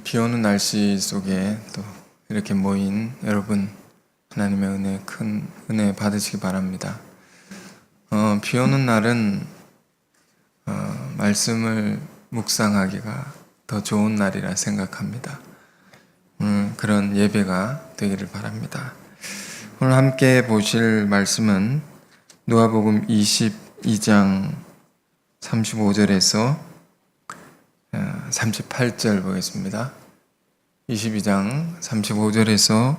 비 오는 날씨 속에 또 이렇게 모인 여러분, 하나님의 은혜, 큰 은혜 받으시기 바랍니다. 비 오는 날은 말씀을 묵상하기가 더 좋은 날이라 생각합니다. 그런 예배가 되기를 바랍니다. 오늘 함께 보실 말씀은 누가복음 22장 35절에서 38절 보겠습니다. 22장 35절에서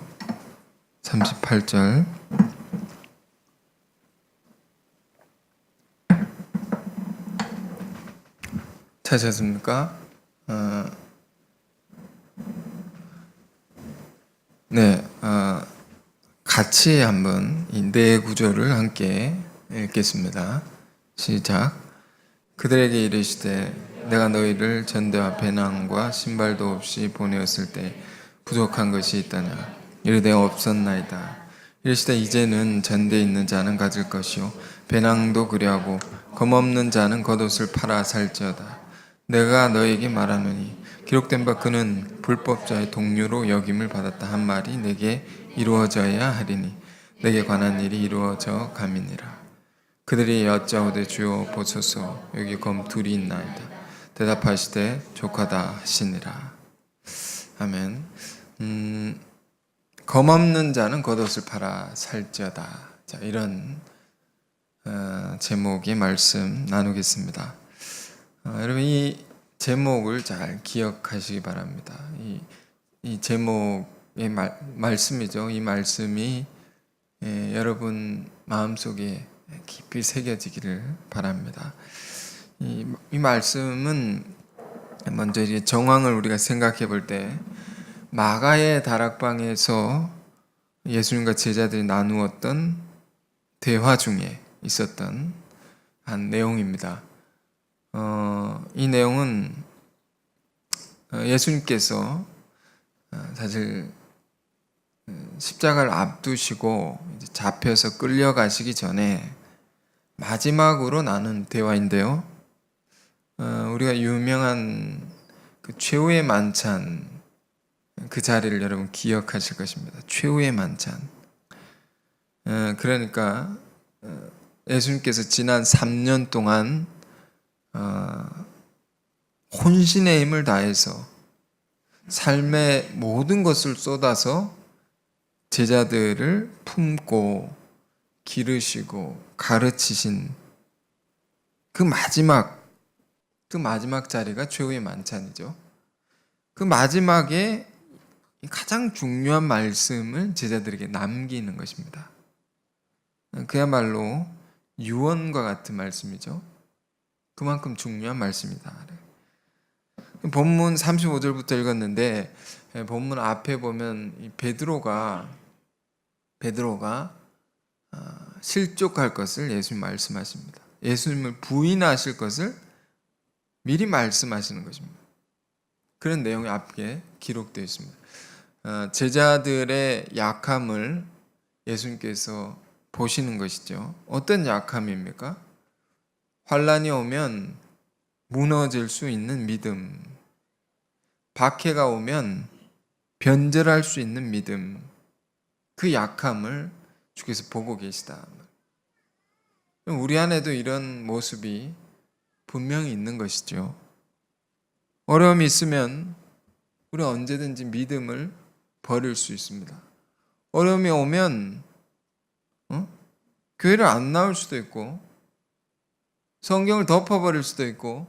38절. 찾으셨습니까? 네, 같이 한번 이 네 구절을 함께 읽겠습니다. 시작. 그들에게 이르시되 내가 너희를 전대와 배낭과 신발도 없이 보내었을 때 부족한 것이 있다냐? 이르되 없었나이다. 이르시되 이제는 전대에 있는 자는 가질 것이요 배낭도 그리하고 검없는 자는 겉옷을 팔아 살지어다. 내가 너에게 말하노니 기록된 바 그는 불법자의 동료로 여김을 받았다 한 말이 내게 이루어져야 하리니 내게 관한 일이 이루어져 감이니라. 그들이 여짜오되 주여 보소서 여기 검 둘이 있나이다. 대답하시되 족하다 하시니라. 아멘. 검 없는 자는 겉옷을 팔아 살지어다. 자, 이런 제목의 말씀 나누겠습니다. 여러분 이 제목을 잘 기억하시기 바랍니다. 이 제목의 말씀이죠. 이 말씀이 여러분 마음속에 깊이 새겨지기를 바랍니다. 이 말씀은 먼저 이제 정황을 우리가 생각해 볼 때 마가의 다락방에서 예수님과 제자들이 나누었던 대화 중에 있었던 한 내용입니다. 이 내용은 예수님께서 사실 십자가를 앞두시고 이제 잡혀서 끌려가시기 전에 마지막으로 나눈 대화인데요. 우리가 유명한 그 최후의 만찬 그 자리를 여러분 기억하실 것입니다. 최후의 만찬. 그러니까 예수님께서 지난 3년 동안 혼신의 힘을 다해서 삶의 모든 것을 쏟아서 제자들을 품고 기르시고 가르치신 그 마지막 자리가 최후의 만찬이죠. 그 마지막에 가장 중요한 말씀을 제자들에게 남기는 것입니다. 그야말로 유언과 같은 말씀이죠. 그만큼 중요한 말씀이다. 본문 35절부터 읽었는데 본문 앞에 보면 베드로가 실족할 것을 예수님 말씀하십니다. 예수님을 부인하실 것을 미리 말씀하시는 것입니다. 그런 내용이 앞에 기록되어 있습니다. 제자들의 약함을 예수님께서 보시는 것이죠. 어떤 약함입니까? 환난이 오면 무너질 수 있는 믿음, 박해가 오면 변절할 수 있는 믿음, 그 약함을 주께서 보고 계시다. 우리 안에도 이런 모습이 분명히 있는 것이죠. 어려움이 있으면 우리는 언제든지 믿음을 버릴 수 있습니다. 어려움이 오면 교회를 안 나올 수도 있고 성경을 덮어버릴 수도 있고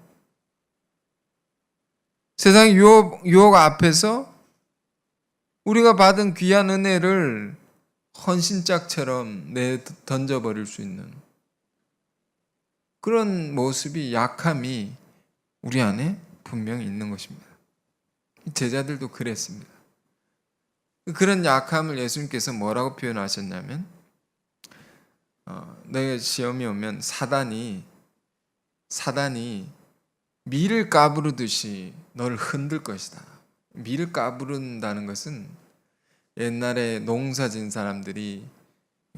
세상의 유혹 앞에서 우리가 받은 귀한 은혜를 헌신짝처럼 던져버릴 수 있는 그런 모습이 약함이 우리 안에 분명히 있는 것입니다. 제자들도 그랬습니다. 그런 약함을 예수님께서 뭐라고 표현하셨냐면 너의 시험이 오면 사단이 밀을 까부르듯이 너를 흔들 것이다. 밀을 까부른다는 것은 옛날에 농사 진 사람들이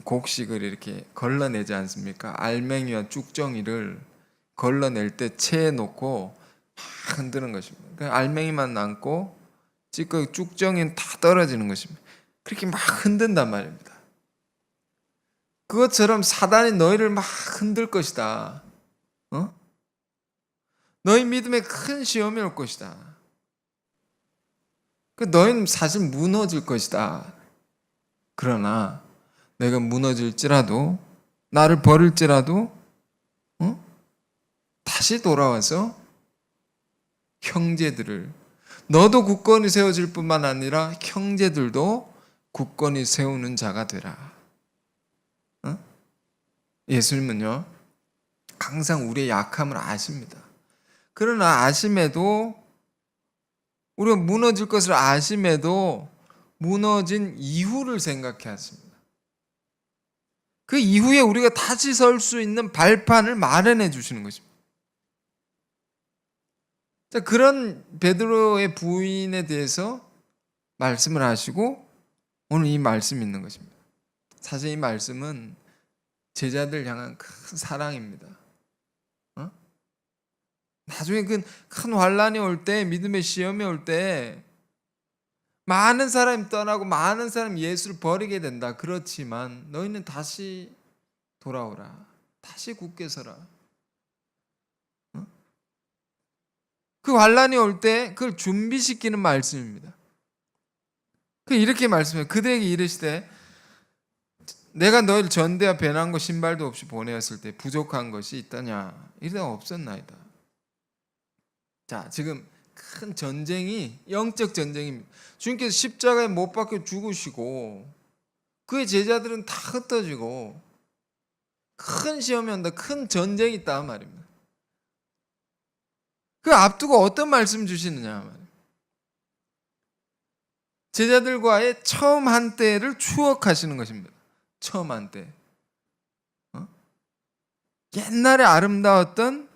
곡식을 이렇게 걸러내지 않습니까? 알맹이와 쭉정이를 걸러낼 때 체에 놓고 막 흔드는 것입니다. 알맹이만 남고 찌꺼기 쭉정이는 다 떨어지는 것입니다. 그렇게 막 흔든단 말입니다. 그것처럼 사단이 너희를 막 흔들 것이다. 너희 믿음에 큰 시험이 올 것이다. 너희는 사실 무너질 것이다. 그러나 내가 무너질지라도, 나를 버릴지라도 다시 돌아와서 형제들을, 너도 굳건히 세워질 뿐만 아니라 형제들도 굳건히 세우는 자가 되라. 예수님은요, 항상 우리의 약함을 아십니다. 그러나 아심에도, 우리가 무너질 것을 아심에도 무너진 이후를 생각해 하십니다. 그 이후에 우리가 다시 설 수 있는 발판을 마련해 주시는 것입니다. 자, 그런 베드로의 부인에 대해서 말씀을 하시고 오늘 이 말씀이 있는 것입니다. 사실 이 말씀은 제자들 향한 큰 사랑입니다. 나중에 그 큰 환란이 올 때, 믿음의 시험이 올 때 많은 사람이 떠나고 많은 사람이 예수를 버리게 된다. 그렇지만 너희는 다시 돌아오라. 다시 굳게 서라. 그 환란이 올 때 그걸 준비시키는 말씀입니다. 이렇게 말씀해요. 그들에게 이르시되 내가 너희를 전대와 배낭과 신발도 없이 보내었을 때 부족한 것이 있더냐? 이르되 없었나이다. 자, 지금 큰 전쟁이 영적 전쟁입니다. 주님께서 십자가에 못 박혀 죽으시고 그의 제자들은 다 흩어지고 큰 시험이 온다. 큰 전쟁이 있다 말입니다. 그 앞두고 어떤 말씀 주시느냐 말이에요. 제자들과의 처음 한때를 추억하시는 것입니다. 처음 한때. 옛날에 아름다웠던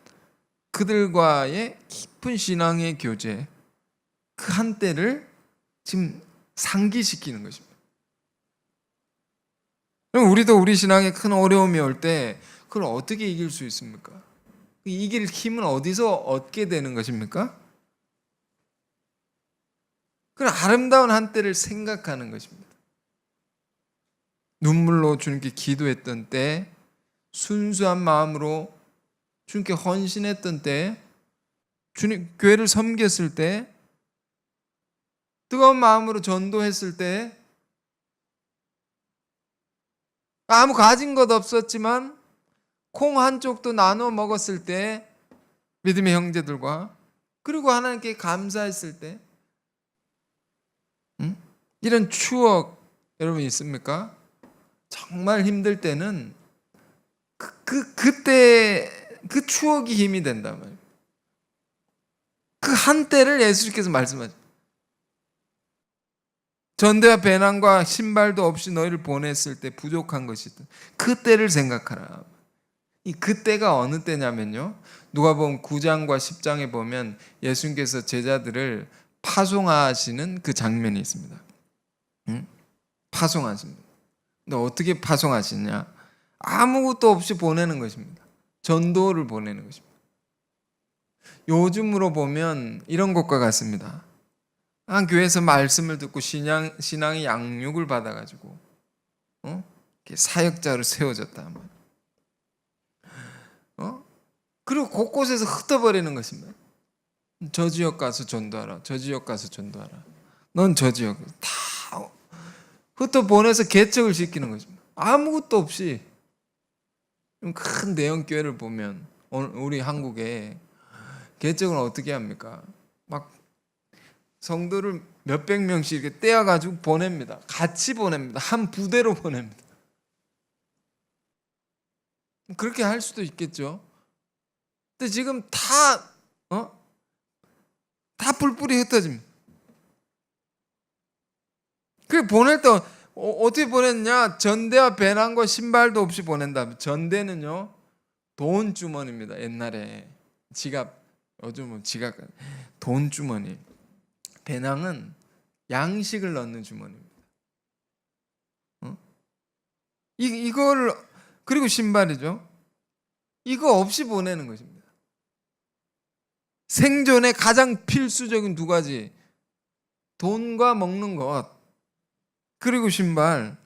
그들과의 깊은 신앙의 교제, 그 한때를 지금 상기시키는 것입니다. 그럼 우리도 우리 신앙에 큰 어려움이 올 때 그걸 어떻게 이길 수 있습니까? 이길 힘은 어디서 얻게 되는 것입니까? 그 아름다운 한때를 생각하는 것입니다. 눈물로 주님께 기도했던 때, 순수한 마음으로 주님께 헌신했던 때, 주님 교회를 섬겼을 때, 뜨거운 마음으로 전도했을 때, 아무 가진 것 없었지만 콩 한 쪽도 나눠 먹었을 때, 믿음의 형제들과, 그리고 하나님께 감사했을 때, 이런 추억 여러분 있습니까? 정말 힘들 때는 그때 그 추억이 힘이 된단 말이에요. 그 한때를 예수님께서 말씀하죠. 전대와 배낭과 신발도 없이 너희를 보냈을 때 부족한 것이 있다. 그때를 생각하라. 이 그때가 어느 때냐면요, 누가복음 9장과 10장에 보면 예수님께서 제자들을 파송하시는 그 장면이 있습니다. 파송하십니다. 근데 어떻게 파송하시냐? 아무것도 없이 보내는 것입니다. 전도를 보내는 것입니다. 요즘으로 보면 이런 것과 같습니다. 한 교회에서 말씀을 듣고 신앙의 양육을 받아가지고 사역자로 세워졌다. 그리고 곳곳에서 흩어버리는 것입니다. 저 지역 가서 전도하라. 저 지역 가서 전도하라. 넌 저 지역 다 흩어보내서 개척을 시키는 것입니다. 아무것도 없이. 큰 대형 교회를 보면 우리 한국에 개척을 어떻게 합니까? 막 성도를 몇백 명씩 이렇게 떼어가지고 보냅니다. 같이 보냅니다. 한 부대로 보냅니다. 그렇게 할 수도 있겠죠. 근데 지금 다 뿔뿔이 흩어집니다. 그 보낼 때 어떻게 보냈냐? 전대와 배낭과 신발도 없이 보낸다. 전대는요, 돈 주머니입니다. 옛날에 지갑, 요즘은 지갑, 돈 주머니. 배낭은 양식을 넣는 주머니입니다. 이걸, 그리고 신발이죠. 이거 없이 보내는 것입니다. 생존에 가장 필수적인 두 가지. 돈과 먹는 것, 그리고 신발,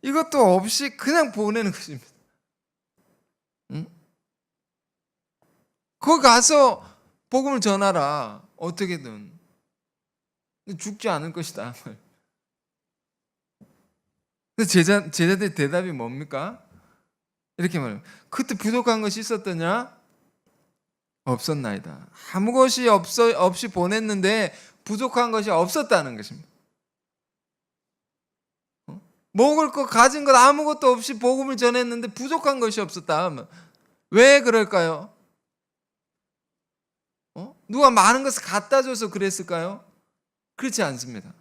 이것도 없이 그냥 보내는 것입니다. 응? 거기 가서 복음을 전하라. 어떻게든 죽지 않을 것이다. 제자들 대답이 뭡니까? 이렇게 말해요. 그때 부족한 것이 있었더냐? 없었나이다. 아무 것이 없이 보냈는데 부족한 것이 없었다는 것입니다. 먹을 것, 가진 것 아무것도 없이 복음을 전했는데 부족한 것이 없었다. 왜 그럴까요? 누가 많은 것을 갖다 줘서 그랬을까요? 그렇지 않습니다.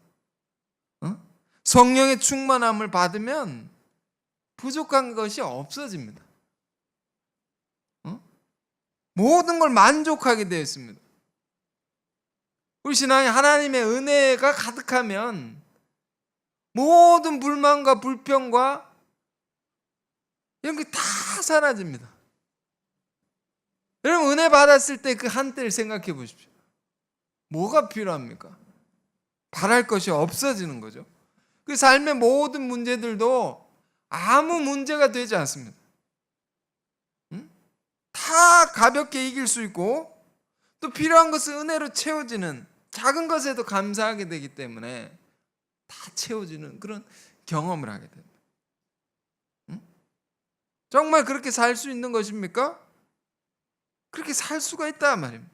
성령의 충만함을 받으면 부족한 것이 없어집니다. 모든 걸 만족하게 되어 있습니다. 우리 신앙에 하나님의 은혜가 가득하면 모든 불만과 불평과 이런 게 다 사라집니다. 여러분, 은혜 받았을 때 그 한때를 생각해 보십시오. 뭐가 필요합니까? 바랄 것이 없어지는 거죠. 그 삶의 모든 문제들도 아무 문제가 되지 않습니다. 다 가볍게 이길 수 있고 또 필요한 것은 은혜로 채워지는, 작은 것에도 감사하게 되기 때문에 다 채워지는 그런 경험을 하게 됩니다. 정말 그렇게 살 수 있는 것입니까? 그렇게 살 수가 있다 말입니다.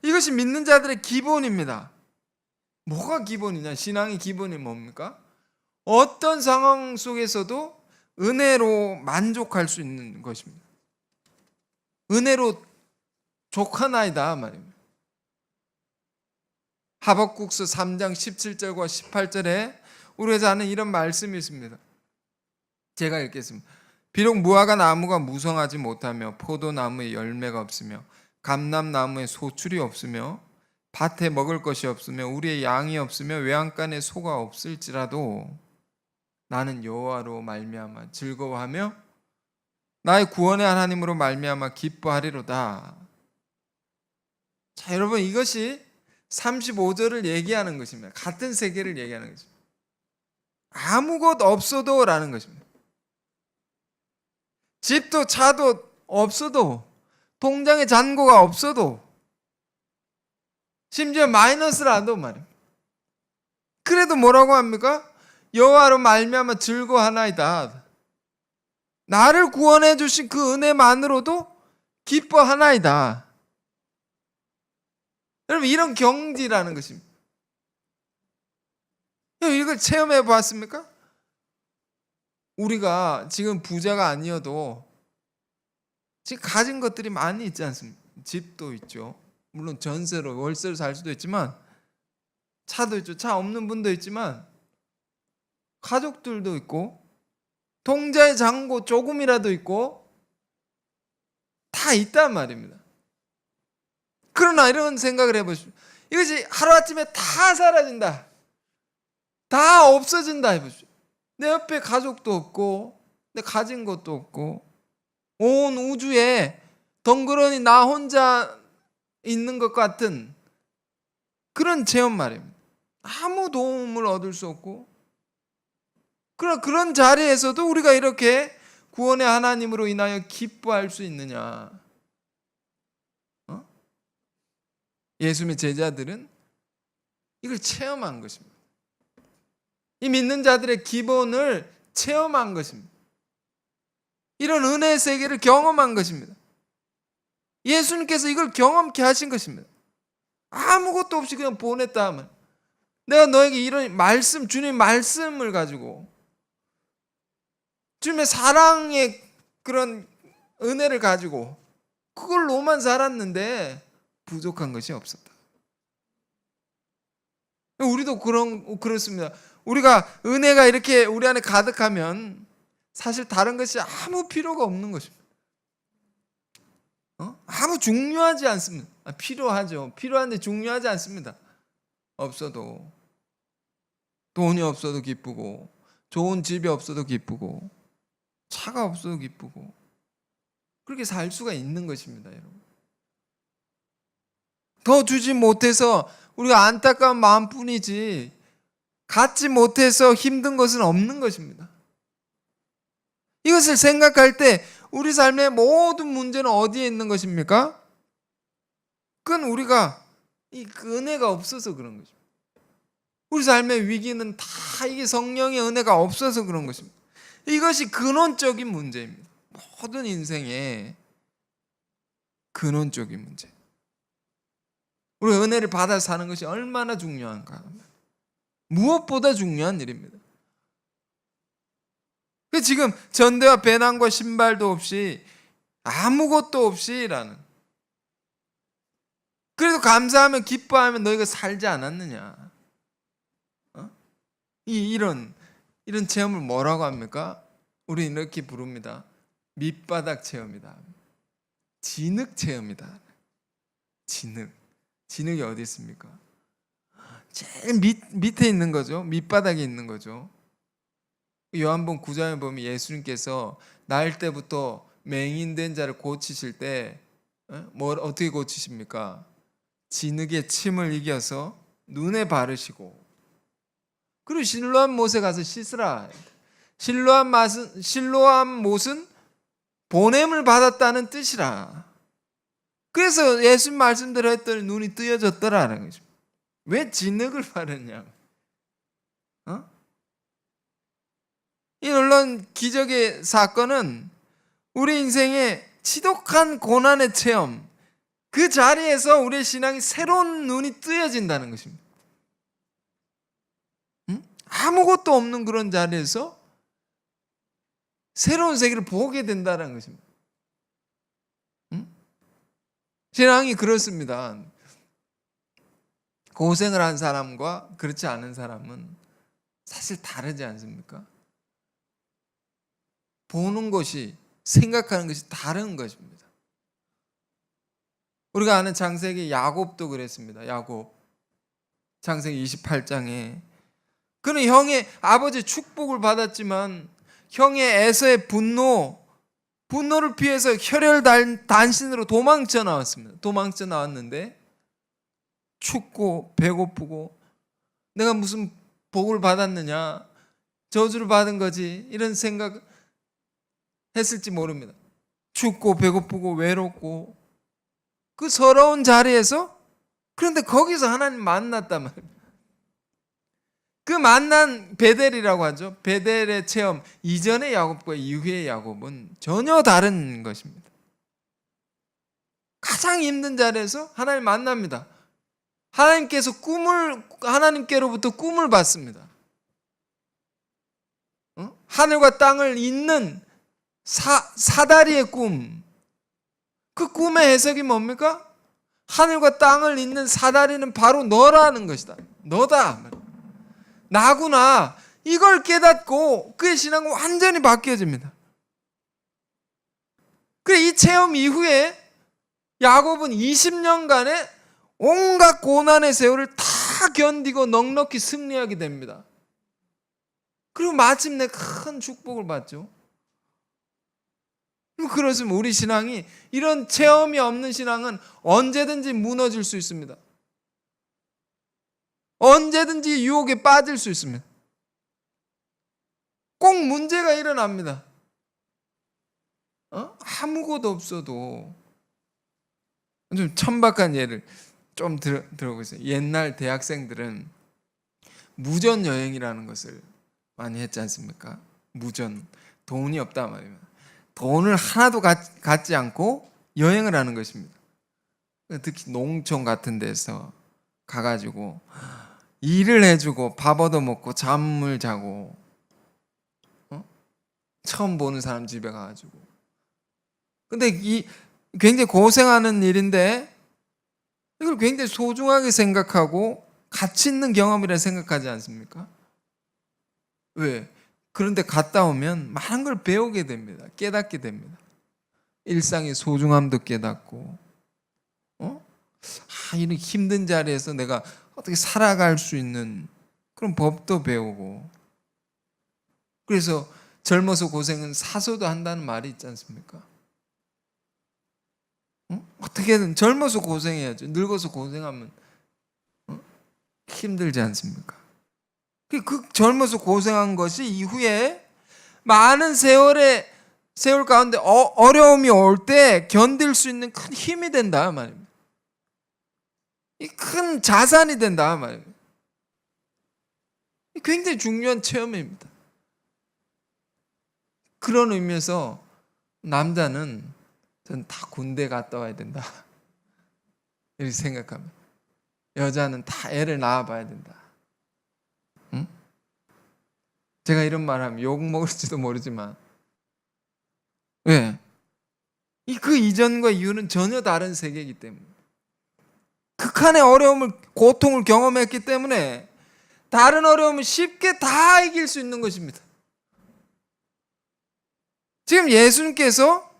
이것이 믿는 자들의 기본입니다. 뭐가 기본이냐? 신앙의 기본이 뭡니까? 어떤 상황 속에서도 은혜로 만족할 수 있는 것입니다. 은혜로 족하나이다 말입니다. 하박국서 3장 17절과 18절에 우리가 아는 이런 말씀이 있습니다. 제가 읽겠습니다. 비록 무화과 나무가 무성하지 못하며 포도나무에 열매가 없으며 감람나무에 소출이 없으며 밭에 먹을 것이 없으며 우리의 양이 없으며 외양간에 소가 없을지라도 나는 여호와로 말미암아 즐거워하며 나의 구원의 하나님으로 말미암아 기뻐하리로다. 자, 여러분, 이것이 35절을 얘기하는 것입니다. 같은 세계를 얘기하는 것입니다. 아무것 없어도 라는 것입니다. 집도 차도 없어도, 통장에 잔고가 없어도, 심지어 마이너스라도 말입니다. 그래도 뭐라고 합니까? 여호와로 말미암아 즐거워하나이다. 나를 구원해 주신 그 은혜만으로도 기뻐하나이다. 여러분, 이런 경지라는 것입니다. 이걸 체험해 보았습니까? 우리가 지금 부자가 아니어도 지금 가진 것들이 많이 있지 않습니까? 집도 있죠. 물론 전세로, 월세로 살 수도 있지만, 차도 있죠. 차 없는 분도 있지만, 가족들도 있고, 통장에 잔고 조금이라도 있고, 다 있단 말입니다. 그러나 이런 생각을 해보십시오. 이것이 하루아침에 다 사라진다, 다 없어진다 해보십시오. 내 옆에 가족도 없고 내 가진 것도 없고 온 우주에 덩그러니 나 혼자 있는 것 같은 그런 체험 말입니다. 아무 도움을 얻을 수 없고, 그런 자리에서도 우리가 이렇게 구원의 하나님으로 인하여 기뻐할 수 있느냐? 예수님의 제자들은 이걸 체험한 것입니다. 이 믿는 자들의 기본을 체험한 것입니다. 이런 은혜의 세계를 경험한 것입니다. 예수님께서 이걸 경험케 하신 것입니다. 아무것도 없이 그냥 보냈다 하면, 내가 너에게 이런 말씀, 주님 말씀을 가지고 주님의 사랑의 그런 은혜를 가지고 그걸로만 살았는데 부족한 것이 없었다. 우리도 그렇습니다. 우리가 은혜가 이렇게 우리 안에 가득하면 사실 다른 것이 아무 필요가 없는 것입니다. 아무 중요하지 않습니다. 필요하죠. 필요한데 중요하지 않습니다. 없어도, 돈이 없어도 기쁘고, 좋은 집이 없어도 기쁘고, 차가 없어도 기쁘고, 그렇게 살 수가 있는 것입니다, 여러분. 더 주지 못해서 우리가 안타까운 마음뿐이지 갖지 못해서 힘든 것은 없는 것입니다. 이것을 생각할 때 우리 삶의 모든 문제는 어디에 있는 것입니까? 그건 우리가 이 은혜가 없어서 그런 것입니다. 우리 삶의 위기는 다 이게 성령의 은혜가 없어서 그런 것입니다. 이것이 근원적인 문제입니다. 모든 인생의 근원적인 문제. 우리 은혜를 받아 사는 것이 얼마나 중요한가. 무엇보다 중요한 일입니다. 지금 전대와 배낭과 신발도 없이 아무것도 없이라는, 그래도 감사하면 기뻐하면 너희가 살지 않았느냐. 이런 체험을 뭐라고 합니까? 우리 이렇게 부릅니다. 밑바닥 체험이다. 진흙 체험이다. 진흙이 어디 있습니까? 제일 밑에 있는 거죠. 밑바닥에 있는 거죠. 요한복음 9장에 보면 예수님께서 날 때부터 맹인된 자를 고치실 때 어떻게 고치십니까? 진흙에 침을 이겨서 눈에 바르시고, 그리고 실로암 못에 가서 씻으라. 실로암 못은 보냄을 받았다는 뜻이라. 그래서 예수님 말씀대로 했더니 눈이 뜨여졌더라는 거죠. 왜 진흙을 바르냐? 이 놀라운 기적의 사건은 우리 인생의 지독한 고난의 체험, 그 자리에서 우리의 신앙이 새로운 눈이 뜨여진다는 것입니다. 아무것도 없는 그런 자리에서 새로운 세계를 보게 된다는 것입니다. 신앙이 그렇습니다. 고생을 한 사람과 그렇지 않은 사람은 사실 다르지 않습니까? 보는 것이, 생각하는 것이 다른 것입니다. 우리가 아는 창세기 야곱도 그랬습니다. 야곱 창세기 28장에 그는 형의 아버지의 축복을 받았지만 형의 에서의 분노를 피해서 혈혈단신으로 도망쳐 나왔습니다. 도망쳐 나왔는데 춥고 배고프고 내가 무슨 복을 받았느냐, 저주를 받은 거지, 이런 생각 했을지 모릅니다. 춥고 배고프고 외롭고 그 서러운 자리에서, 그런데 거기서 하나님 만났단 말입니다. 그 만난 베델이라고 하죠. 베델의 체험, 이전의 야곱과 이후의 야곱은 전혀 다른 것입니다. 가장 힘든 자리에서 하나님 만납니다. 하나님께로부터 꿈을 받습니다. 하늘과 땅을 잇는 사다리의 꿈. 그 꿈의 해석이 뭡니까? 하늘과 땅을 잇는 사다리는 바로 너라는 것이다. 너다. 나구나. 이걸 깨닫고 그의 신앙은 완전히 바뀌어집니다. 그래, 이 체험 이후에 야곱은 20년간의 온갖 고난의 세월을 다 견디고 넉넉히 승리하게 됩니다. 그리고 마침내 큰 축복을 받죠. 그렇습니다. 우리 신앙이, 이런 체험이 없는 신앙은 언제든지 무너질 수 있습니다. 언제든지 유혹에 빠질 수 있습니다. 꼭 문제가 일어납니다. 아무것도 없어도. 좀 천박한 예를 좀 들어보세요. 옛날 대학생들은 무전 여행이라는 것을 많이 했지 않습니까? 무전, 돈이 없단 말입니다. 돈을 하나도 갖지 않고 여행을 하는 것입니다. 특히 농촌 같은 데서 가가지고 일을 해주고 밥 얻어먹고 잠을 자고, 처음 보는 사람 집에 가가지고. 근데 굉장히 고생하는 일인데 이걸 굉장히 소중하게 생각하고 가치 있는 경험이라 생각하지 않습니까? 왜? 그런데 갔다 오면 많은 걸 배우게 됩니다. 깨닫게 됩니다. 일상의 소중함도 깨닫고, 이런 힘든 자리에서 내가 어떻게 살아갈 수 있는 그런 법도 배우고. 그래서 젊어서 고생은 사소도 한다는 말이 있지 않습니까? 어떻게든 젊어서 고생해야죠. 늙어서 고생하면 힘들지 않습니까? 그 젊어서 고생한 것이 이후에 많은 세월 가운데 어려움이 올 때 견딜 수 있는 큰 힘이 된다 말입니다. 이 큰 자산이 된다 말입니다. 굉장히 중요한 체험입니다. 그런 의미에서 남자는 전 다 군대 갔다 와야 된다 이렇게 생각합니다. 여자는 다 애를 낳아봐야 된다. 응? 제가 이런 말하면 욕 먹을지도 모르지만 왜? 그 이전과 이후는 전혀 다른 세계이기 때문에 극한의 어려움을 고통을 경험했기 때문에 다른 어려움을 쉽게 다 이길 수 있는 것입니다. 지금 예수님께서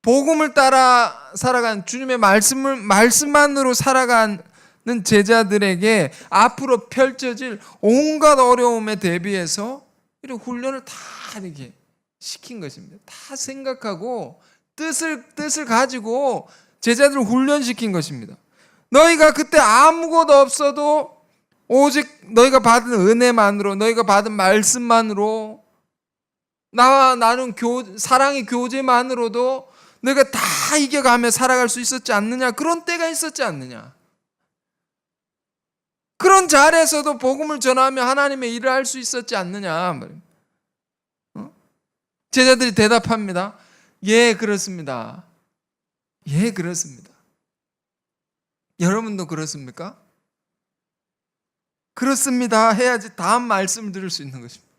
복음을 따라 살아간 주님의 말씀만으로 살아가는 제자들에게 앞으로 펼쳐질 온갖 어려움에 대비해서 이런 훈련을 다 이렇게 시킨 것입니다. 다 생각하고 뜻을 가지고 제자들을 훈련시킨 것입니다. 너희가 그때 아무것도 없어도 오직 너희가 받은 은혜만으로, 너희가 받은 말씀만으로, 나와 나눈 사랑의 교제만으로도 너희가 다 이겨가며 살아갈 수 있었지 않느냐? 그런 때가 있었지 않느냐? 그런 자리에서도 복음을 전하며 하나님의 일을 할 수 있었지 않느냐? 제자들이 대답합니다. 예, 그렇습니다. 예, 그렇습니다. 여러분도 그렇습니까? 그렇습니다 해야지 다음 말씀을 들을 수 있는 것입니다.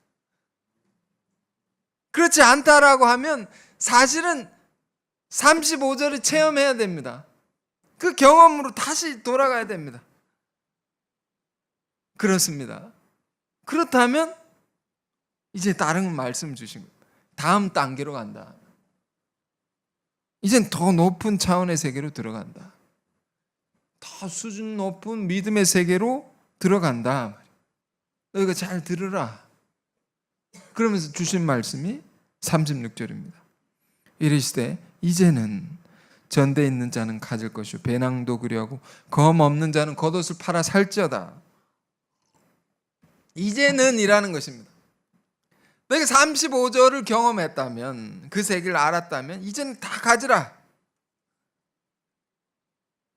그렇지 않다라고 하면 사실은 35절을 체험해야 됩니다. 그 경험으로 다시 돌아가야 됩니다. 그렇습니다. 그렇다면 이제 다른 말씀 주신 거예요. 다음 단계로 간다. 이젠 더 높은 차원의 세계로 들어간다. 더 수준 높은 믿음의 세계로 들어간다. 너희가 잘 들으라. 그러면서 주신 말씀이 36절입니다. 이르시되 이제는 전대 있는 자는 가질 것이요 배낭도 그리하고 검 없는 자는 겉옷을 팔아 살지어다. 이제는 이라는 것입니다. 너희가 35절을 경험했다면, 그 세계를 알았다면 이제는 다 가지라.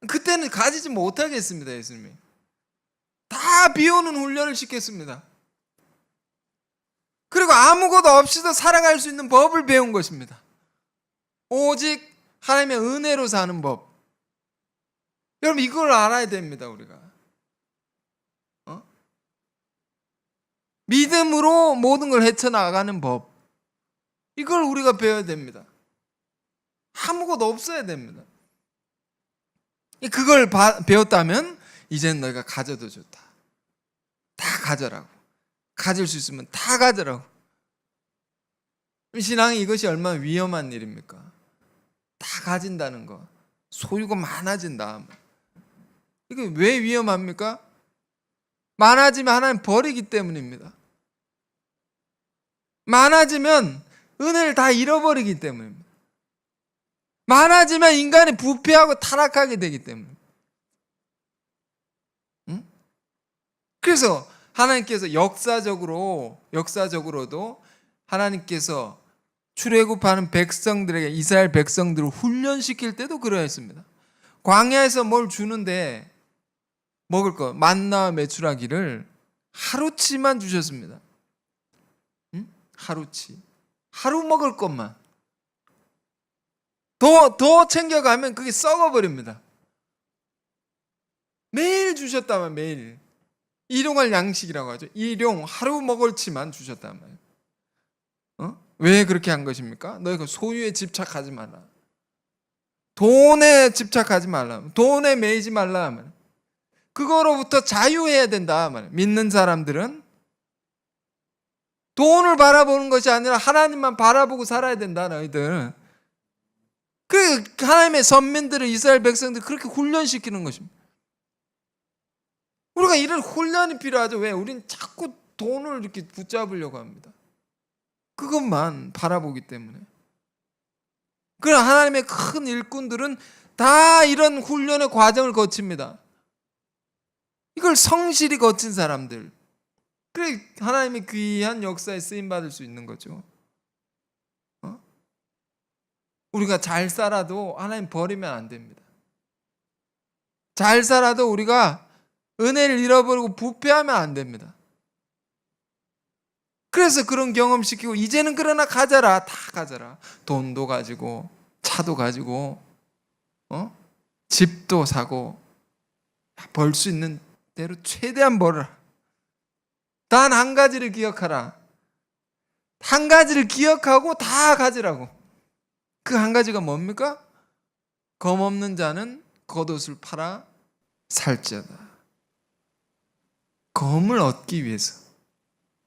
그때는 가지지 못하겠습니다. 예수님이 다 비우는 훈련을 시켰습니다. 그리고 아무것도 없이도 살아갈 수 있는 법을 배운 것입니다. 오직 하나님의 은혜로 사는 법. 여러분 이걸 알아야 됩니다. 우리가 믿음으로 모든 걸 헤쳐나가는 법, 이걸 우리가 배워야 됩니다. 아무것도 없어야 됩니다. 그걸 배웠다면 이제는 너희가 가져도 좋다. 다 가져라고. 가질 수 있으면 다 가져라고. 신앙이 이것이 얼마나 위험한 일입니까? 다 가진다는 거, 소유가 많아진다. 이게 왜 위험합니까? 많아지면 하나님 버리기 때문입니다. 많아지면 은혜를 다 잃어버리기 때문입니다. 많아지면 인간이 부패하고 타락하게 되기 때문입니다. 그래서 하나님께서 역사적으로도 하나님께서 출애굽하는 백성들에게, 이스라엘 백성들을 훈련시킬 때도 그러했습니다. 광야에서 뭘 주는데 먹을 거 만나와 메추라기를 하루치만 주셨습니다. 하루치. 하루 먹을 것만. 더 챙겨가면 그게 썩어버립니다. 매일 주셨다면 매일. 일용할 양식이라고 하죠. 일용, 하루 먹을 치만 주셨단 말이에요. 왜 그렇게 한 것입니까? 너희가 소유에 집착하지 말라. 돈에 집착하지 말라. 돈에 매이지 말라. 그거로부터 자유해야 된다. 믿는 사람들은 돈을 바라보는 것이 아니라 하나님만 바라보고 살아야 된다. 너희들. 그 하나님의 선민들을, 이스라엘 백성들 그렇게 훈련시키는 것입니다. 우리가 이런 훈련이 필요하죠. 왜? 우리는 자꾸 돈을 이렇게 붙잡으려고 합니다. 그것만 바라보기 때문에. 그러나 하나님의 큰 일꾼들은 다 이런 훈련의 과정을 거칩니다. 이걸 성실히 거친 사람들, 그래 하나님의 귀한 역사에 쓰임받을 수 있는 거죠. 우리가 잘 살아도 하나님 버리면 안 됩니다. 잘 살아도 우리가 은혜를 잃어버리고 부패하면 안 됩니다. 그래서 그런 경험시키고 이제는 그러나 가져라, 다 가져라. 돈도 가지고 차도 가지고 집도 사고 벌 수 있는 대로 최대한 벌어라. 단 한 가지를 기억하라. 한 가지를 기억하고 다 가지라고. 그 한 가지가 뭡니까? 검 없는 자는 겉옷을 팔아 살지어다. 검을 얻기 위해서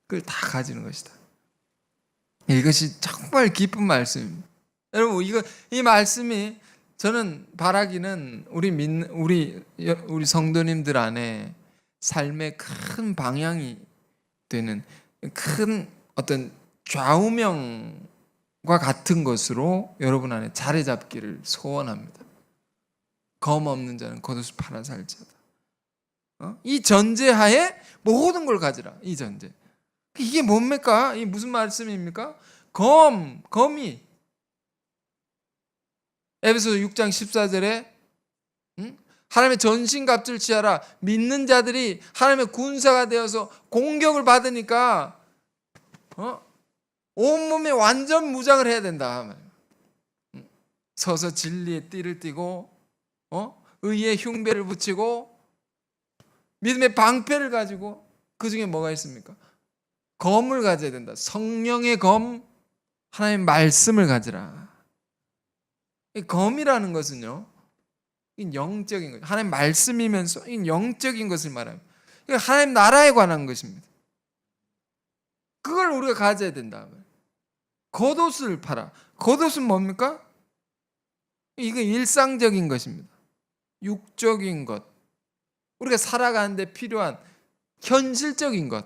그걸 다 가지는 것이다. 이것이 정말 기쁜 말씀입니다. 여러분, 이 말씀이 저는 바라기는 우리 성도님들 안에 삶의 큰 방향이 되는 큰 어떤 좌우명과 같은 것으로 여러분 안에 자리 잡기를 소원합니다. 검 없는 자는 겉옷을 팔아 살지어다. 이 전제하에 모든 걸 가지라. 이 전제. 이게 뭡니까? 이게 무슨 말씀입니까? 검이 에베소서 6장 14절에 하나님의 전신갑주를 취하라. 믿는 자들이 하나님의 군사가 되어서 공격을 받으니까 온몸에 완전 무장을 해야 된다. 서서 진리의 띠를 띠고 의의 흉배를 붙이고 믿음의 방패를 가지고, 그 중에 뭐가 있습니까? 검을 가져야 된다. 성령의 검, 하나님의 말씀을 가지라. 이 검이라는 것은요, 이 영적인 것, 하나님 말씀이면서 이 영적인 것을 말합니다. 하나님 나라에 관한 것입니다. 그걸 우리가 가져야 된다. 겉옷을 팔아. 겉옷은 뭡니까? 이거 일상적인 것입니다. 육적인 것, 우리가 살아가는데 필요한 현실적인 것.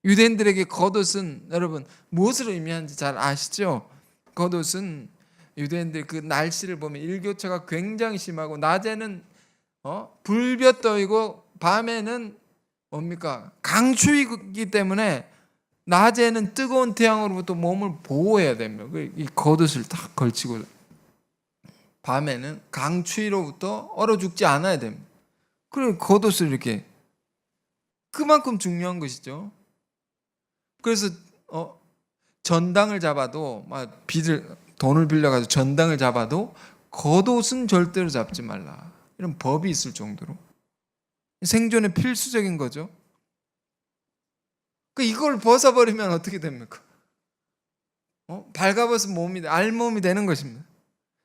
유대인들에게 겉옷은 여러분 무엇을 의미하는지 잘 아시죠? 겉옷은 유대인들 그 날씨를 보면 일교차가 굉장히 심하고 낮에는 불볕 더위고 밤에는 뭡니까? 강추위이기 때문에 낮에는 뜨거운 태양으로부터 몸을 보호해야 됩니다. 이 겉옷을 딱 걸치고 밤에는 강추위로부터 얼어 죽지 않아야 됩니다. 그리고 겉옷을 이렇게, 그만큼 중요한 것이죠. 그래서 전당을 잡아도 돈을 빌려가지고 전당을 잡아도 겉옷은 절대로 잡지 말라, 이런 법이 있을 정도로 생존에 필수적인 거죠. 이걸 벗어버리면 어떻게 됩니까? 발가벗은 몸이 알몸이 되는 것입니다.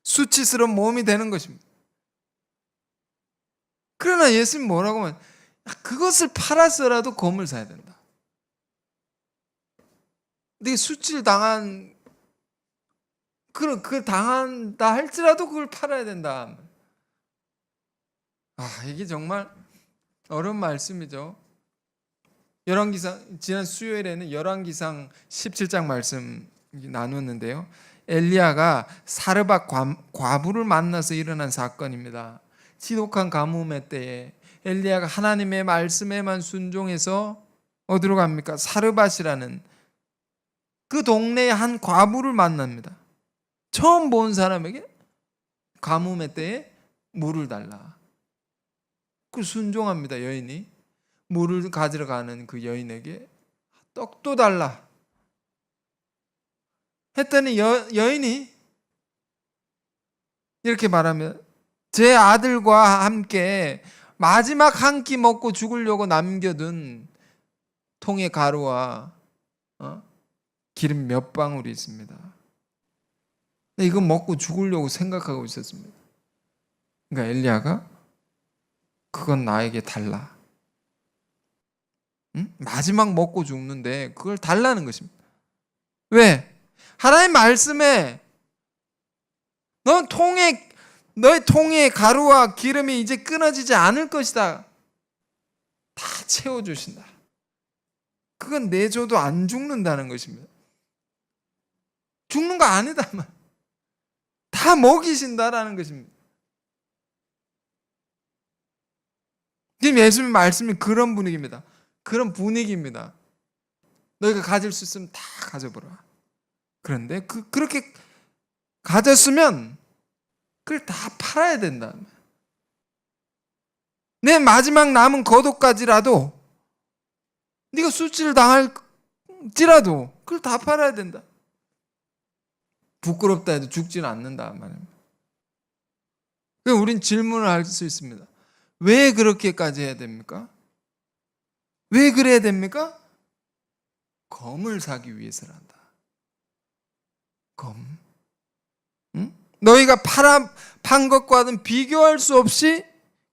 수치스러운 몸이 되는 것입니다. 그러나 예수님 뭐라고 하면 그것을 팔아서라도 검을 사야 된다. 근데 수치를 당한 그 당한다 할지라도 그걸 팔아야 된다. 이게 정말 어려운 말씀이죠. 열왕기상, 지난 수요일에는 열왕기상 17장 말씀 나눴는데요. 엘리야가 사르밧 과부를 만나서 일어난 사건입니다. 지독한 가뭄의 때에 엘리야가 하나님의 말씀에만 순종해서 어디로 갑니까? 사르밧이라는 그 동네의 한 과부를 만납니다. 처음 본 사람에게 가뭄의 때에 물을 달라. 그 순종합니다. 여인이 물을 가지러 가는 그 여인에게 떡도 달라 했더니 여인이 이렇게 말하면, 제 아들과 함께 마지막 한 끼 먹고 죽으려고 남겨둔 통의 가루와 기름 몇 방울이 있습니다. 이거 먹고 죽으려고 생각하고 있었습니다. 그러니까 엘리야가 그건 나에게 달라. 마지막 먹고 죽는데 그걸 달라는 것입니다. 왜? 하나님 말씀에 너의 통에 가루와 기름이 이제 끊어지지 않을 것이다. 다 채워주신다. 그건 내줘도 안 죽는다는 것입니다. 죽는 거 아니다. 다 먹이신다라는 것입니다. 지금 예수님 말씀이 그런 분위기입니다. 그런 분위기입니다. 너희가 가질 수 있으면 다 가져보라. 그런데 그렇게 가졌으면 그걸 다 팔아야 된다. 내 마지막 남은 겉옷까지라도 네가 수치를 당할지라도 그걸 다 팔아야 된다. 부끄럽다 해도 죽지는 않는다 말입니다. 그러니까 우린 질문을 할 수 있습니다. 왜 그렇게까지 해야 됩니까? 왜 그래야 됩니까? 검을 사기 위해서란다. 검. 응? 너희가 판 것과는 비교할 수 없이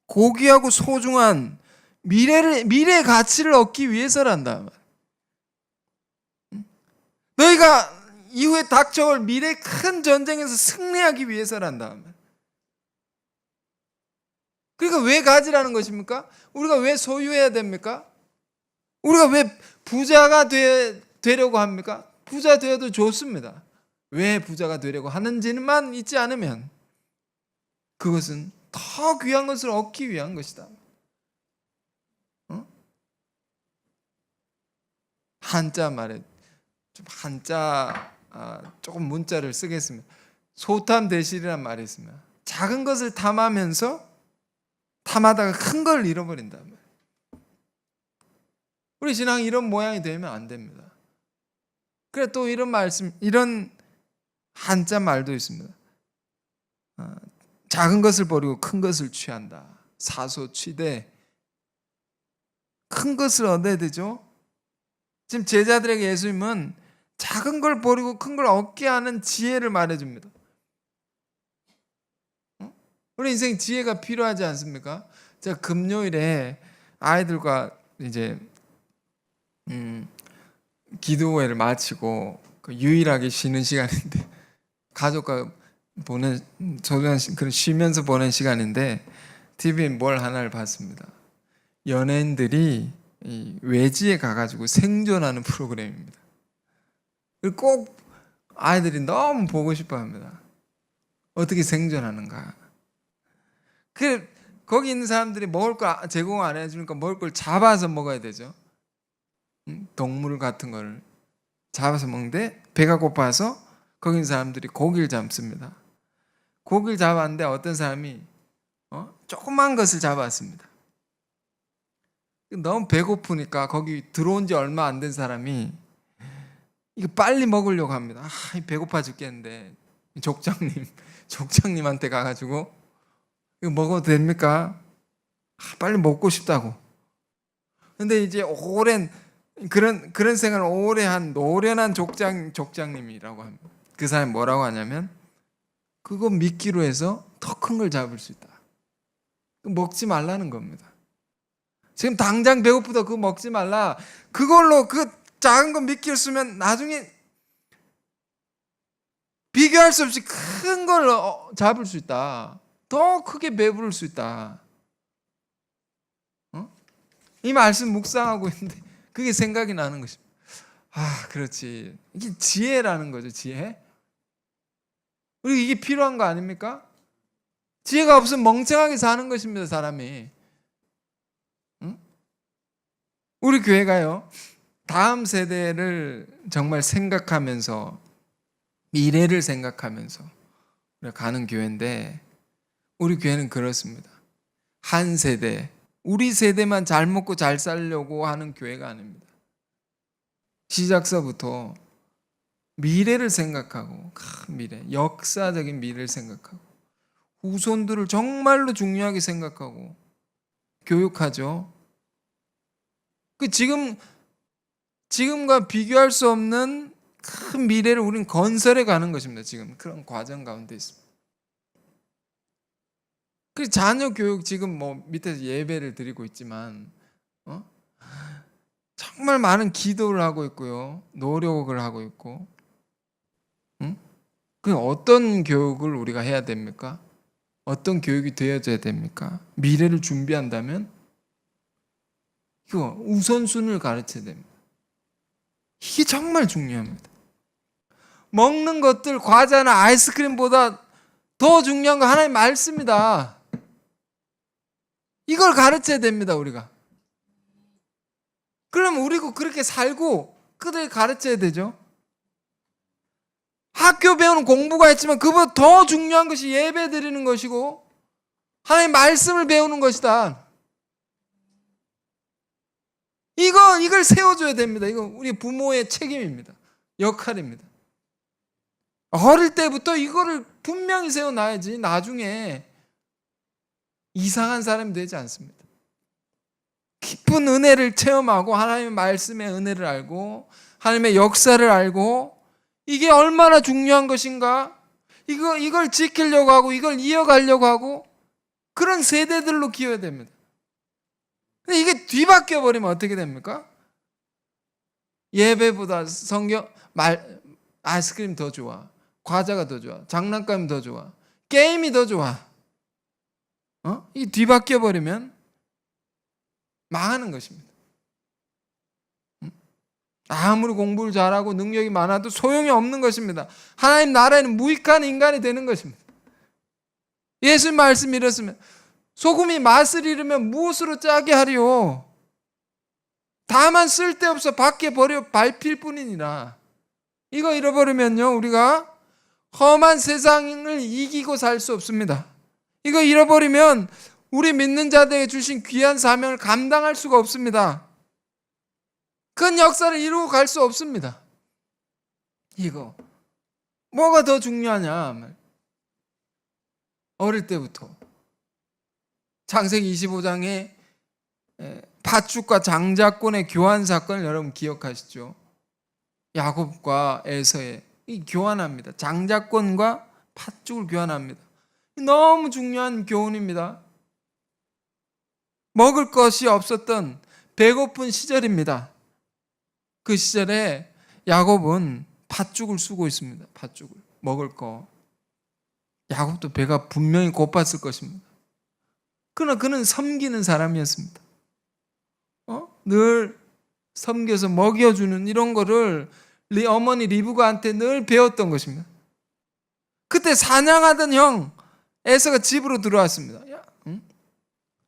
고귀하고 소중한 미래의 가치를 얻기 위해서란다. 응? 너희가 이후에 닥쳐올 미래의 큰 전쟁에서 승리하기 위해서란다. 그러니까 왜 가지라는 것입니까? 우리가 왜 소유해야 됩니까? 우리가 왜 부자가 되려고 합니까? 부자 되어도 좋습니다. 왜 부자가 되려고 하는지만 잊지 않으면 그것은 더 귀한 것을 얻기 위한 것이다. 한자 말에 좀 조금 문자를 쓰겠습니다. 소탐대실이라는 말이 있습니다. 작은 것을 탐하다가 큰 걸 잃어버린다. 우리 신앙이 이런 모양이 되면 안 됩니다. 그래 또 이런 한자 말도 있습니다. 작은 것을 버리고 큰 것을 취한다. 사소취대. 큰 것을 얻어야 되죠. 지금 제자들에게 예수님은 작은 걸 버리고 큰 걸 얻게 하는 지혜를 말해줍니다. 우리 인생 지혜가 필요하지 않습니까? 제가 금요일에 아이들과 이제 기도회를 마치고 유일하게 쉬는 시간인데 가족과 쉬면서 보낸 시간인데 TV에 뭘 하나를 봤습니다. 연예인들이 외지에 가가지고 생존하는 프로그램입니다. 꼭 아이들이 너무 보고 싶어합니다. 어떻게 생존하는가. 거기 있는 사람들이 먹을 걸 제공 안 해주니까 먹을 걸 잡아서 먹어야 되죠. 동물 같은 걸 잡아서 먹는데 배가 고파서 거기 있는 사람들이 고기를 잡습니다. 고기를 잡았는데 어떤 사람이 조그만 것을 잡았습니다. 너무 배고프니까 거기 들어온 지 얼마 안 된 사람이 이거 빨리 먹으려고 합니다. 배고파 죽겠는데 족장님한테 가가지고 이거 먹어도 됩니까? 빨리 먹고 싶다고. 근데 이제 오랜 그런 생활을 오래 한 노련한 족장님이라고 합니다. 그 사람이 뭐라고 하냐면 그거 미끼로 해서 더 큰 걸 잡을 수 있다. 먹지 말라는 겁니다. 지금 당장 배고프다 그거 먹지 말라. 그걸로 그 작은 거 미끼를 쓰면 나중에 비교할 수 없이 큰 걸 잡을 수 있다. 더 크게 배부를 수 있다. 이 말씀 묵상하고 있는데 그게 생각이 나는 것입니다. 그렇지. 이게 지혜라는 거죠, 지혜. 우리 이게 필요한 거 아닙니까? 지혜가 없으면 멍청하게 사는 것입니다, 사람이. 우리 교회가요, 다음 세대를 정말 생각하면서 미래를 생각하면서 가는 교회인데 우리 교회는 그렇습니다. 한 세대, 우리 세대만 잘 먹고 잘 살려고 하는 교회가 아닙니다. 시작서부터 미래를 생각하고 큰 미래, 역사적인 미래를 생각하고 후손들을 정말로 중요하게 생각하고 교육하죠. 지금과 비교할 수 없는 큰 미래를 우리는 건설해 가는 것입니다. 지금 그런 과정 가운데 있습니다. 그 자녀 교육 지금 밑에서 예배를 드리고 있지만 정말 많은 기도를 하고 있고요, 노력을 하고 있고, 그 어떤 교육을 우리가 해야 됩니까? 어떤 교육이 되어져야 됩니까? 미래를 준비한다면 이거 우선순위를 가르쳐야 됩니다. 이게 정말 중요합니다. 먹는 것들 과자나 아이스크림보다 더 중요한 건 하나님의 말씀이다. 이걸 가르쳐야 됩니다, 우리가. 그러면 우리도 그렇게 살고 그들 가르쳐야 되죠. 학교 배우는 공부가 있지만 그보다 더 중요한 것이 예배 드리는 것이고 하나님의 말씀을 배우는 것이다. 이걸 세워줘야 됩니다. 이건 우리 부모의 책임입니다. 역할입니다. 어릴 때부터 이거를 분명히 세워놔야지 나중에 이상한 사람이 되지 않습니다. 깊은 은혜를 체험하고 하나님의 말씀의 은혜를 알고 하나님의 역사를 알고 이게 얼마나 중요한 것인가, 이걸 지키려고 하고 이걸 이어가려고 하고 그런 세대들로 키워야 됩니다. 근데 이게 뒤바뀌어 버리면 어떻게 됩니까? 예배보다 아이스크림 더 좋아, 과자가 더 좋아, 장난감이 더 좋아, 게임이 더 좋아. 이 뒤바뀌어 버리면 망하는 것입니다. 아무리 공부를 잘하고 능력이 많아도 소용이 없는 것입니다. 하나님 나라에는 무익한 인간이 되는 것입니다. 예수님 말씀이 이렇습니다. 소금이 맛을 잃으면 무엇으로 짜게 하리요? 다만 쓸데없어 밖에 버려 밟힐 뿐이니라. 이거 잃어버리면요, 우리가 험한 세상을 이기고 살 수 없습니다. 이거 잃어버리면 우리 믿는 자들에게 주신 귀한 사명을 감당할 수가 없습니다. 큰 역사를 이루고 갈 수 없습니다. 이거 뭐가 더 중요하냐? 어릴 때부터 창세기 25장에 팥죽과 장자권의 교환 사건을 여러분 기억하시죠? 야곱과 에서의 이 교환합니다. 장자권과 팥죽을 교환합니다. 너무 중요한 교훈입니다. 먹을 것이 없었던 배고픈 시절입니다. 그 시절에 야곱은 팥죽을 쓰고 있습니다. 팥죽을 먹을 거. 야곱도 배가 분명히 고팠을 것입니다. 그러나 그는 섬기는 사람이었습니다. 늘 섬겨서 먹여주는 이런 거를 어머니 리브가한테 늘 배웠던 것입니다. 그때 사냥하던 형 에서가 집으로 들어왔습니다. 야, 응?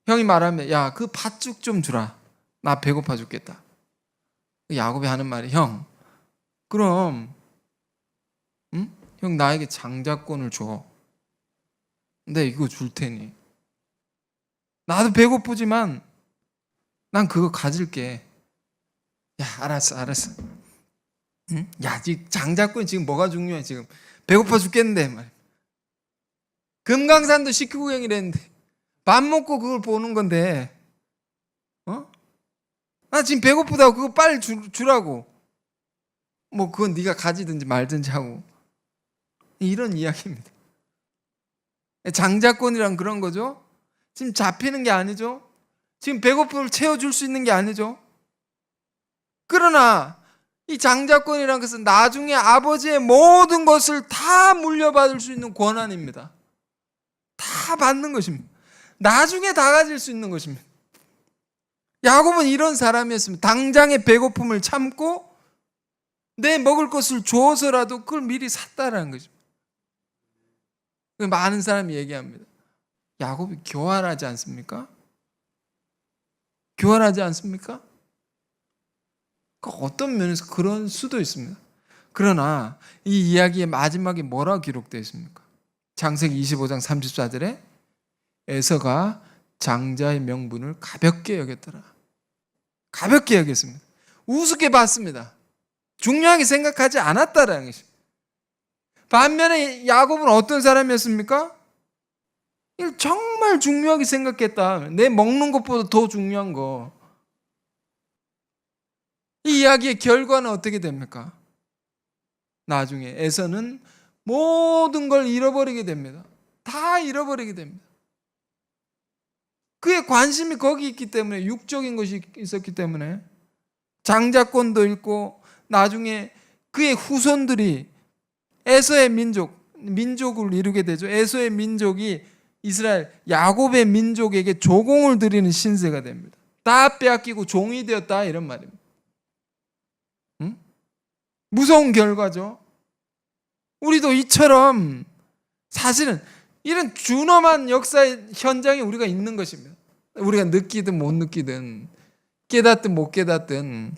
형이 말하면 야, 그 팥죽 좀 주라. 나 배고파 죽겠다. 야곱이 하는 말이 형, 그럼 형 나에게 장자권을 줘. 내가 이거 줄 테니. 나도 배고프지만 난 그거 가질게. 야, 알았어. 응? 야, 장자권 지금 뭐가 중요해? 지금 배고파 죽겠는데 말이야. 금강산도 식후경이랬는데 밥 먹고 그걸 보는 건데, 나 지금 배고프다고 그거 빨리 주라고. 뭐 그건 네가 가지든지 말든지 하고. 이런 이야기입니다. 장자권이란 그런 거죠. 지금 잡히는 게 아니죠. 지금 배고픔을 채워줄 수 있는 게 아니죠. 그러나 이 장자권이란 것은 나중에 아버지의 모든 것을 다 물려받을 수 있는 권한입니다. 다 받는 것입니다. 나중에 다 가질 수 있는 것입니다. 야곱은 이런 사람이었습니다. 당장의 배고픔을 참고 내 먹을 것을 줘서라도 그걸 미리 샀다라는 것입니다. 많은 사람이 얘기합니다. 야곱이 교활하지 않습니까? 교활하지 않습니까? 어떤 면에서 그런 수도 있습니다. 그러나 이 이야기의 마지막에 뭐라고 기록되어 있습니까? 창세기 25장 34절에 에서가 장자의 명분을 가볍게 여겼더라. 가볍게 여겼습니다. 우습게 봤습니다. 중요하게 생각하지 않았다라는 것입니다. 반면에 야곱은 어떤 사람이었습니까? 이걸 정말 중요하게 생각했다. 내 먹는 것보다 더 중요한 거. 이 이야기의 결과는 어떻게 됩니까? 나중에 에서는 모든 걸 잃어버리게 됩니다. 다 잃어버리게 됩니다. 그의 관심이 거기 있기 때문에, 육적인 것이 있었기 때문에 장자권도 잃고 나중에 그의 후손들이 에서의 민족을 이루게 되죠. 에서의 민족이 이스라엘 야곱의 민족에게 조공을 드리는 신세가 됩니다. 다 빼앗기고 종이 되었다 이런 말입니다. 응? 무서운 결과죠. 우리도 이처럼 사실은 이런 준엄한 역사의 현장에 우리가 있는 것입니다. 우리가 느끼든 못 느끼든 깨닫든 못 깨닫든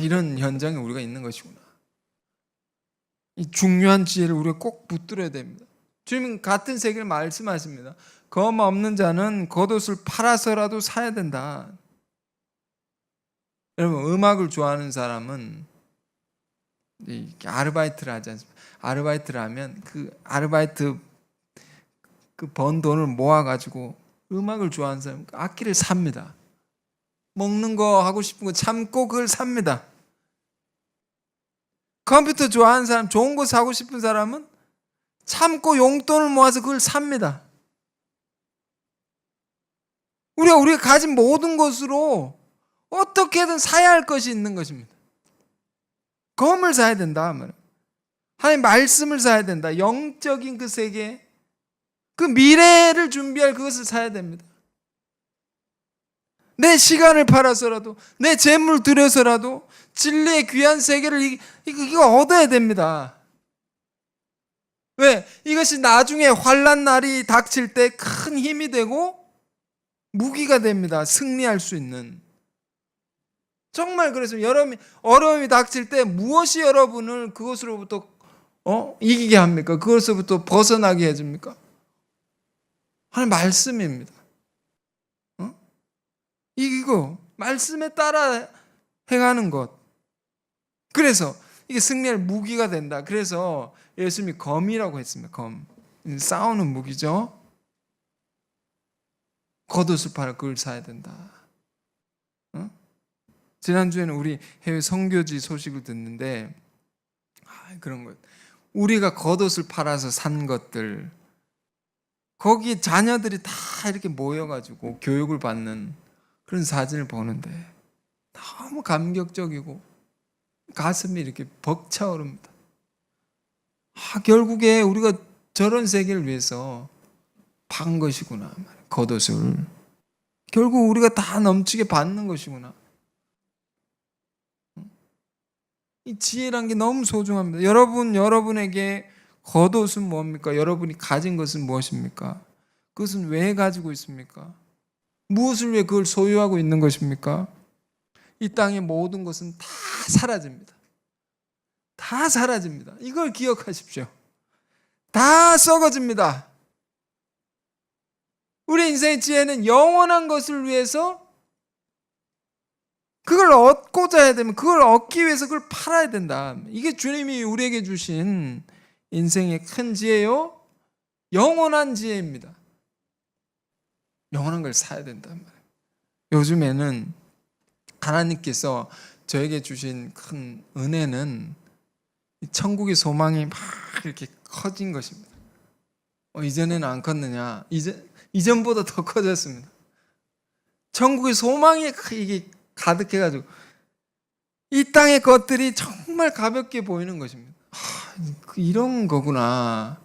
이런 현장에 우리가 있는 것이구나. 이 중요한 지혜를 우리가 꼭 붙들어야 됩니다. 주님은 같은 세계를 말씀하십니다. 검 없는 자는 겉옷을 팔아서라도 사야 된다. 여러분, 음악을 좋아하는 사람은 아르바이트를 하지 않습니까? 아르바이트를 하면 그 아르바이트 그 번 돈을 모아가지고 음악을 좋아하는 사람은 악기를 삽니다. 먹는 거 하고 싶은 거 참고 그걸 삽니다. 컴퓨터 좋아하는 사람, 좋은 거 사고 싶은 사람은 참고 용돈을 모아서 그걸 삽니다. 우리가 가진 모든 것으로 어떻게든 사야 할 것이 있는 것입니다. 검을 사야 된다. 하나님 말씀을 사야 된다. 영적인 그 세계, 그 미래를 준비할 그것을 사야 됩니다. 내 시간을 팔아서라도, 내 재물을 들여서라도 진리의 귀한 세계를 이거 얻어야 됩니다. 왜? 이것이 나중에 환난 날이 닥칠 때 큰 힘이 되고 무기가 됩니다. 승리할 수 있는. 정말 그래서 어려움이 닥칠 때 무엇이 여러분을 그것으로부터 이기게 합니까? 그것으로부터 벗어나게 해줍니까? 하나님 말씀입니다. 이기고 말씀에 따라 행하는 것. 그래서 이게 승리할 무기가 된다. 그래서 예수님이 검이라고 했습니다. 검. 싸우는 무기죠. 겉옷을 팔아 그걸 사야 된다. 지난주에는 우리 해외 선교지 소식을 듣는데 그런 것. 우리가 겉옷을 팔아서 산 것들, 거기 자녀들이 다 이렇게 모여가지고 교육을 받는 그런 사진을 보는데 너무 감격적이고 가슴이 이렇게 벅차오릅니다. 결국에 우리가 저런 세계를 위해서 판 것이구나. 겉옷을. 결국 우리가 다 넘치게 받는 것이구나. 이 지혜란 게 너무 소중합니다. 여러분에게 겉옷은 뭡니까? 여러분이 가진 것은 무엇입니까? 그것은 왜 가지고 있습니까? 무엇을 위해 그걸 소유하고 있는 것입니까? 이 땅의 모든 것은 다 사라집니다. 다 사라집니다. 이걸 기억하십시오. 다 썩어집니다. 우리 인생의 지혜는 영원한 것을 위해서 그걸 얻고자 해야 되면 그걸 얻기 위해서 그걸 팔아야 된다. 이게 주님이 우리에게 주신 인생의 큰 지혜요. 영원한 지혜입니다. 영원한 걸 사야 된단 말이에요. 요즘에는 하나님께서 저에게 주신 큰 은혜는 천국의 소망이 막 이렇게 커진 것입니다. 이전에는 안 컸느냐? 이전보다 더 커졌습니다. 천국의 소망이 이게 가득해가지고 이 땅의 것들이 정말 가볍게 보이는 것입니다. 이런 거구나.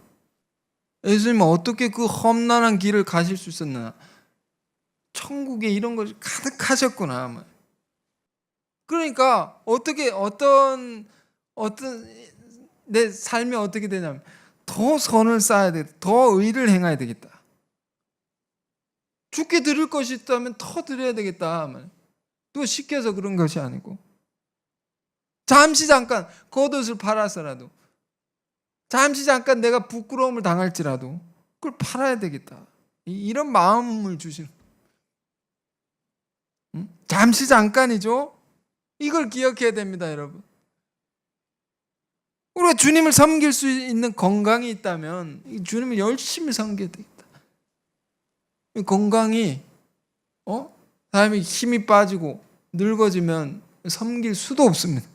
예수님은 어떻게 그 험난한 길을 가실 수 있었나? 천국에 이런 것이 가득하셨구나. 그러니까 어떤 내 삶이 어떻게 되냐면 더 선을 쌓아야 돼, 더 의를 행해야 되겠다. 죽게 드릴 것이 있다면 더 드려야 되겠다. 또 시켜서 그런 것이 아니고 잠시 잠깐 겉옷을 팔아서라도, 잠시 잠깐 내가 부끄러움을 당할지라도 그걸 팔아야 되겠다. 이런 마음을 주시는. 잠시 잠깐이죠. 이걸 기억해야 됩니다, 여러분. 우리가 주님을 섬길 수 있는 건강이 있다면 주님을 열심히 섬겨야 되겠다. 건강이 사람이 힘이 빠지고 늙어지면 섬길 수도 없습니다.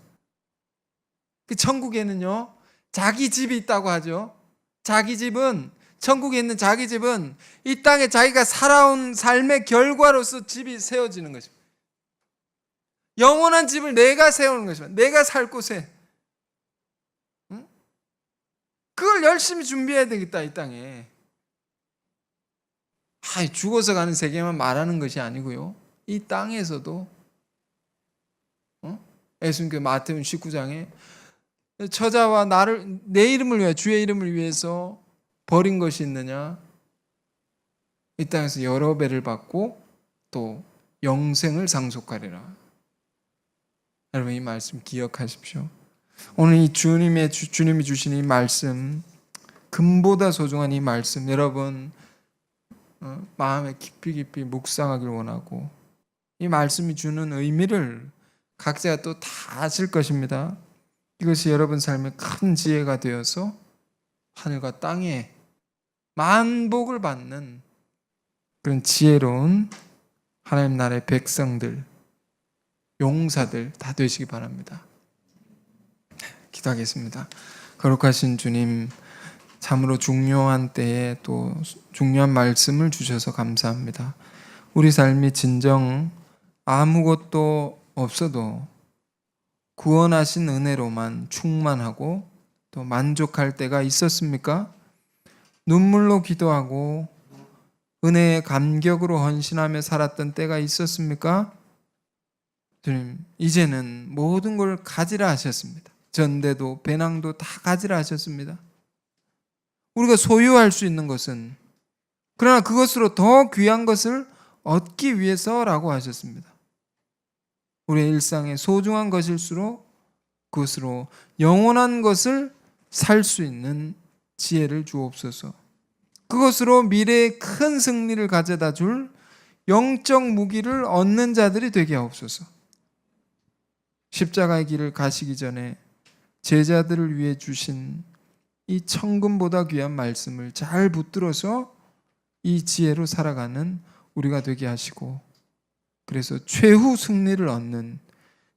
그 천국에는요, 자기 집이 있다고 하죠. 자기 집은, 천국에 있는 자기 집은 이 땅에 자기가 살아온 삶의 결과로서 집이 세워지는 것입니다. 영원한 집을 내가 세우는 것입니다. 내가 살 곳에. 그걸 열심히 준비해야 되겠다, 이 땅에. 죽어서 가는 세계만 말하는 것이 아니고요. 이 땅에서도 예수님께서 마태복음 19장에 처자와 나를 내 이름을 위해 주의 이름을 위해서 버린 것이 있느냐? 이 땅에서 여러 배를 받고 또 영생을 상속하리라. 여러분 이 말씀 기억하십시오. 오늘 이 주님이 주신 이 말씀, 금보다 소중한 이 말씀, 여러분 마음에 깊이 묵상하길 원하고, 이 말씀이 주는 의미를 각자가 또 다 아실 것입니다. 이것이 여러분 삶의 큰 지혜가 되어서 하늘과 땅에 만복을 받는 그런 지혜로운 하나님 나라의 백성들, 용사들 다 되시기 바랍니다. 기도하겠습니다. 거룩하신 주님, 참으로 중요한 때에 또 중요한 말씀을 주셔서 감사합니다. 우리 삶이 진정 아무것도 없어도 구원하신 은혜로만 충만하고 또 만족할 때가 있었습니까? 눈물로 기도하고 은혜의 감격으로 헌신하며 살았던 때가 있었습니까? 주님, 이제는 모든 걸 가지라 하셨습니다. 전대도 배낭도 다 가지라 하셨습니다. 우리가 소유할 수 있는 것은, 그러나 그것으로 더 귀한 것을 얻기 위해서라고 하셨습니다. 우리의 일상에 소중한 것일수록 그것으로 영원한 것을 살 수 있는 지혜를 주옵소서. 그것으로 미래의 큰 승리를 가져다 줄 영적 무기를 얻는 자들이 되게 하옵소서. 십자가의 길을 가시기 전에 제자들을 위해 주신 이 천금보다 귀한 말씀을 잘 붙들어서 이 지혜로 살아가는 우리가 되게 하시고, 그래서 최후 승리를 얻는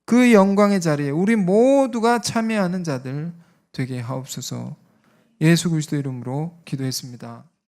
그 영광의 자리에 우리 모두가 참여하는 자들 되게 하옵소서. 예수 그리스도 이름으로 기도했습니다.